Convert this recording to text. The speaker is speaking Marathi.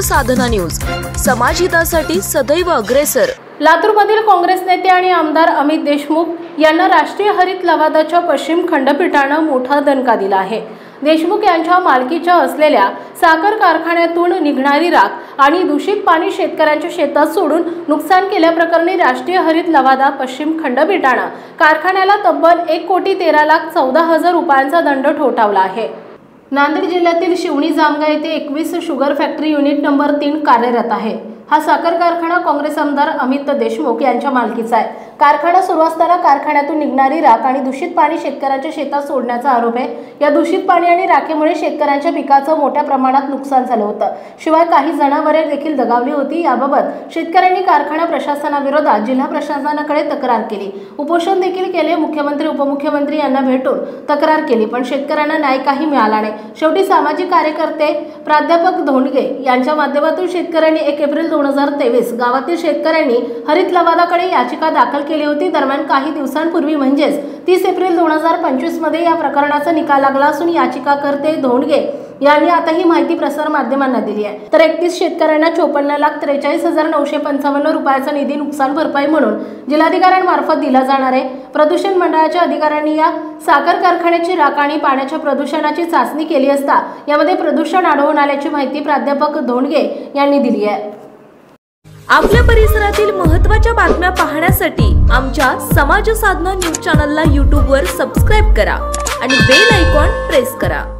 साधना न्यूज, समाजहितासाठी सदैव अग्रेसर। लातूरमधील काँग्रेस नेते आणि आमदार अमित देशमुख यांना राष्ट्रीय हरित लवादाच्या पश्चिम खंडपीठाने मोठा दणका दिला आहे। देशमुख यांच्या मालकीच्या असलेल्या साखर कारखान्यातून निघणारी राख आणि दूषित पाणी शेतकऱ्यांच्या शेतात सोडून नुकसान केल्याप्रकरणी राष्ट्रीय हरित लवादा पश्चिम खंडपीठाने कारखान्याला तब्बल 1,13,14,00,000 रुपयांचा दंड ठोठावला आहे। नांदेड जिल्ह्यातील शिवणी जामगा येथे 21 शुगर फॅक्टरी युनिट नंबर 3 कार्यरत आहे। हा साखर कारखाना काँग्रेस आमदार अमित देशमुख यांच्या मालकीचा आहे। कारखाना सुरू असताना कारखान्यातून निघणारी राख आणि दूषित पाणी शेतकऱ्यांच्या शेतात सोडण्याचा आरोप आहे। या दूषित पाणी आणि राखेमुळे शेतकऱ्यांच्या पिकाचं मोठ्या प्रमाणात नुकसान झालं होतं। शिवाय काही जनावरे देखील दगावली होती। याबाबत शेतकऱ्यांनी कारखाना प्रशासनाविरोधात जिल्हा प्रशासनाकडे तक्रार केली, उपोषण देखील केले। मुख्यमंत्री उपमुख्यमंत्री यांना भेटून तक्रार केली, पण शेतकऱ्यांना न्याय काही मिळाला नाही। शेवटी सामाजिक कार्यकर्ते प्राध्यापक धोंडगे यांच्या माध्यमातून शेतकऱ्यांनी 1 एप्रिल 2023 गावातील शेतकऱ्यांनी हरित लवादाकडे याचिका दाखल केली होती। दरम्यान काही दिवसांपूर्वी म्हणजेच 30 एप्रिल 2025 मध्ये या प्रकरणाचा निकाल लागला असून याचिकाकर्ते धोंडगे यांनी आता ही माहिती प्रसार माध्यमांना दिली आहे। तर 31 शेतकऱ्यांना 54,43,955 रुपयाचा निधी नुकसान भरपाई म्हणून जिल्हाधिकाऱ्यांमार्फत दिला जाणार आहे। प्रदूषण मंडळाच्या अधिकाऱ्यांनी या साखर कारखान्याची राख आणि पाण्याच्या प्रदूषणाची चाचणी केली असता यामध्ये प्रदूषण आढळून आल्याची माहिती प्राध्यापक धोंडगे यांनी दिली आहे। आपल्या परिसरातील महत्त्वाच्या बातम्या पाहण्यासाठी आमच्या समाज साधना न्यूज चॅनलला YouTube वर सबस्क्राइब करा आणि बेल आयकॉन प्रेस करा।